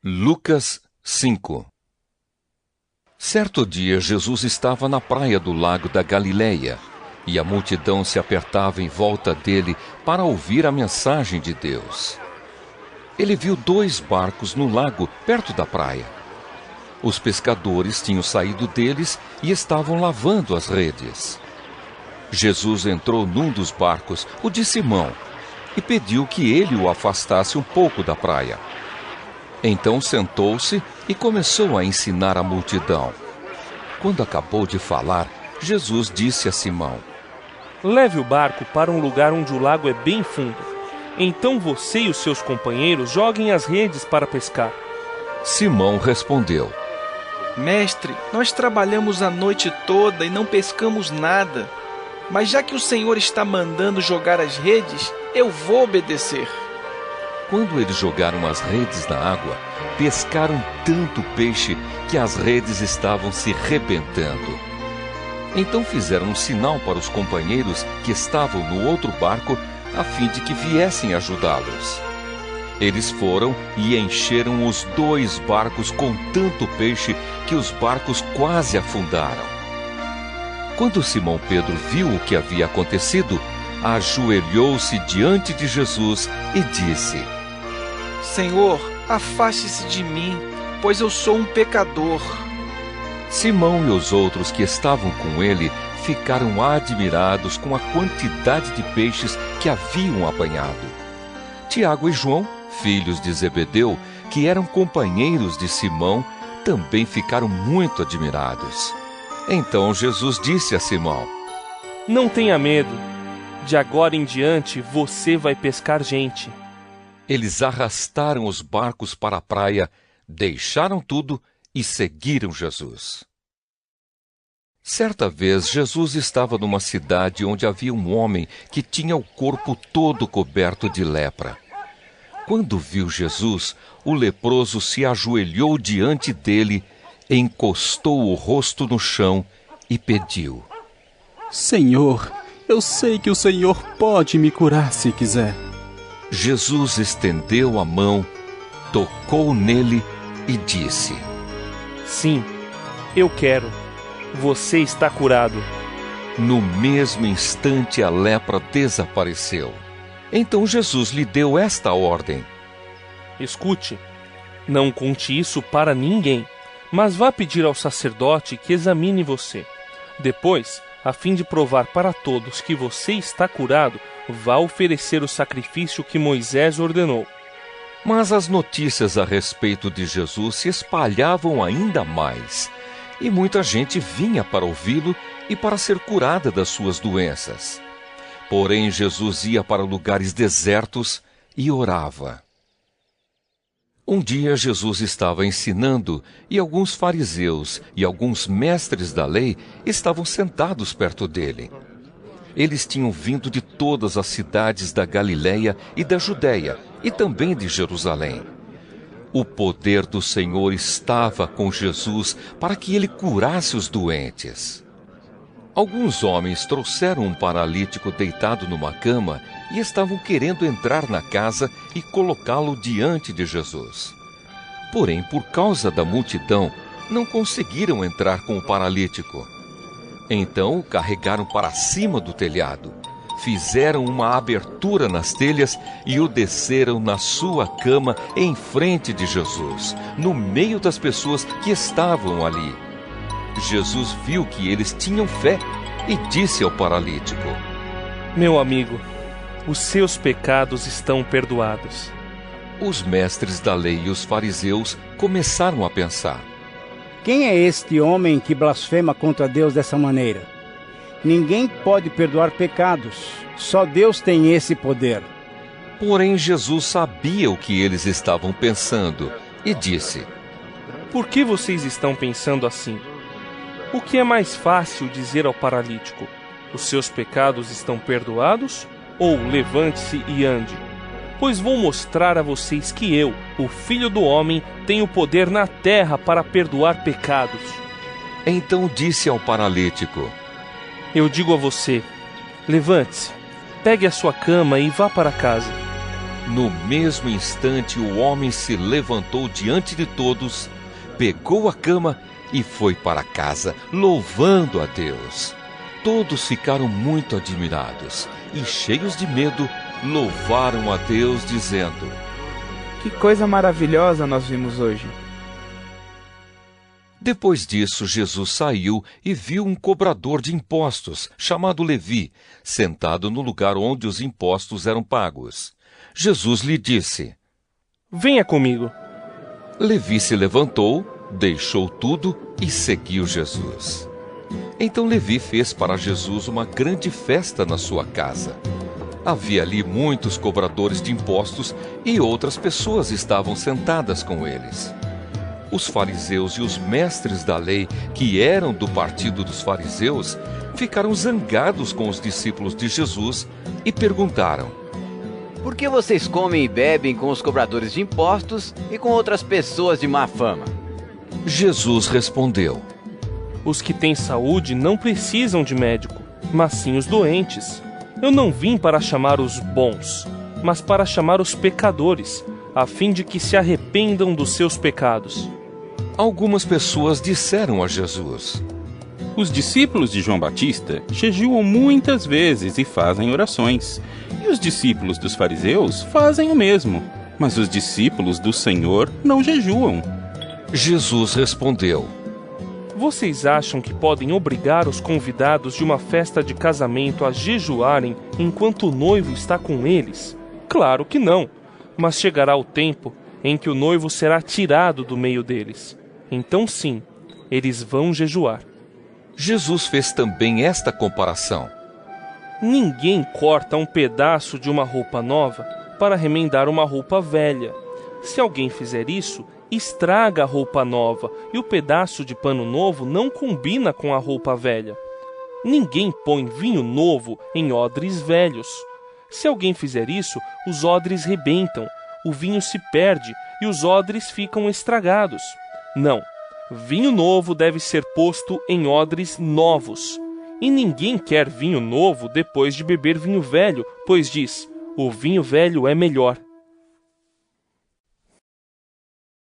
Lucas 5. Certo dia, Jesus estava na praia do lago da Galileia, e a multidão se apertava em volta dele para ouvir a mensagem de Deus. Ele viu 2 barcos no lago, perto da praia. Os pescadores tinham saído deles e estavam lavando as redes. Jesus entrou num dos barcos, o de Simão, e pediu que ele o afastasse um pouco da praia. Então sentou-se e começou a ensinar a multidão. Quando acabou de falar, Jesus disse a Simão: Leve o barco para um lugar onde o lago é bem fundo. Então você e os seus companheiros joguem as redes para pescar. Simão respondeu: Mestre, nós trabalhamos a noite toda e não pescamos nada. Mas já que o Senhor está mandando jogar as redes, eu vou obedecer. Quando eles jogaram as redes na água, pescaram tanto peixe que as redes estavam se rebentando. Então fizeram um sinal para os companheiros que estavam no outro barco, a fim de que viessem ajudá-los. Eles foram e encheram os 2 barcos com tanto peixe que os barcos quase afundaram. Quando Simão Pedro viu o que havia acontecido, ajoelhou-se diante de Jesus e disse: Senhor, afaste-se de mim, pois eu sou um pecador. Simão e os outros que estavam com ele ficaram admirados com a quantidade de peixes que haviam apanhado. Tiago e João, filhos de Zebedeu, que eram companheiros de Simão, também ficaram muito admirados. Então Jesus disse a Simão: Não tenha medo. De agora em diante, você vai pescar gente. Eles arrastaram os barcos para a praia, deixaram tudo e seguiram Jesus. Certa vez, Jesus estava numa cidade onde havia um homem que tinha o corpo todo coberto de lepra. Quando viu Jesus, o leproso se ajoelhou diante dele, encostou o rosto no chão e pediu: Senhor, eu sei que o Senhor pode me curar se quiser. Jesus estendeu a mão, tocou nele e disse: Sim, eu quero. Você está curado. No mesmo instante a lepra desapareceu. Então Jesus lhe deu esta ordem: Escute, não conte isso para ninguém, mas vá pedir ao sacerdote que examine você. Depois, a fim de provar para todos que você está curado, vá oferecer o sacrifício que Moisés ordenou. Mas as notícias a respeito de Jesus se espalhavam ainda mais, e muita gente vinha para ouvi-lo e para ser curada das suas doenças. Porém, Jesus ia para lugares desertos e orava. Um dia Jesus estava ensinando e alguns fariseus e alguns mestres da lei estavam sentados perto dele. Eles tinham vindo de todas as cidades da Galileia e da Judéia e também de Jerusalém. O poder do Senhor estava com Jesus para que ele curasse os doentes. Alguns homens trouxeram um paralítico deitado numa cama e estavam querendo entrar na casa e colocá-lo diante de Jesus. Porém, por causa da multidão, não conseguiram entrar com o paralítico. Então o carregaram para cima do telhado, fizeram uma abertura nas telhas e o desceram na sua cama em frente de Jesus, no meio das pessoas que estavam ali. Jesus viu que eles tinham fé e disse ao paralítico: Meu amigo, os seus pecados estão perdoados. Os mestres da lei e os fariseus começaram a pensar: Quem é este homem que blasfema contra Deus dessa maneira? Ninguém pode perdoar pecados, só Deus tem esse poder. Porém, Jesus sabia o que eles estavam pensando e disse: Por que vocês estão pensando assim? O que é mais fácil dizer ao paralítico: Os seus pecados estão perdoados? Ou levante-se e ande? Pois vou mostrar a vocês que eu, o Filho do Homem, tenho poder na terra para perdoar pecados. Então disse ao paralítico: Eu digo a você, levante-se, pegue a sua cama e vá para casa. No mesmo instante, o homem se levantou diante de todos, pegou a cama e foi para casa, louvando a Deus. Todos ficaram muito admirados e, cheios de medo, louvaram a Deus, dizendo: Que coisa maravilhosa nós vimos hoje. Depois disso, Jesus saiu e viu um cobrador de impostos, chamado Levi, sentado no lugar onde os impostos eram pagos. Jesus lhe disse: Venha comigo. Levi se levantou, deixou tudo e seguiu Jesus. Então Levi fez para Jesus uma grande festa na sua casa. Havia ali muitos cobradores de impostos e outras pessoas estavam sentadas com eles. Os fariseus e os mestres da lei, que eram do partido dos fariseus, ficaram zangados com os discípulos de Jesus e perguntaram: Por que vocês comem e bebem com os cobradores de impostos e com outras pessoas de má fama? Jesus respondeu: Os que têm saúde não precisam de médico, mas sim os doentes. Eu não vim para chamar os bons, mas para chamar os pecadores, a fim de que se arrependam dos seus pecados. Algumas pessoas disseram a Jesus: Os discípulos de João Batista jejuam muitas vezes e fazem orações. E os discípulos dos fariseus fazem o mesmo. Mas os discípulos do Senhor não jejuam. Jesus respondeu: Vocês acham que podem obrigar os convidados de uma festa de casamento a jejuarem enquanto o noivo está com eles? Claro que não, mas chegará o tempo em que o noivo será tirado do meio deles. Então sim, eles vão jejuar. Jesus fez também esta comparação: Ninguém corta um pedaço de uma roupa nova para remendar uma roupa velha. Se alguém fizer isso, estraga a roupa nova e o pedaço de pano novo não combina com a roupa velha. Ninguém põe vinho novo em odres velhos. Se alguém fizer isso, os odres rebentam, o vinho se perde e os odres ficam estragados. Não, vinho novo deve ser posto em odres novos. E ninguém quer vinho novo depois de beber vinho velho, pois diz: o vinho velho é melhor.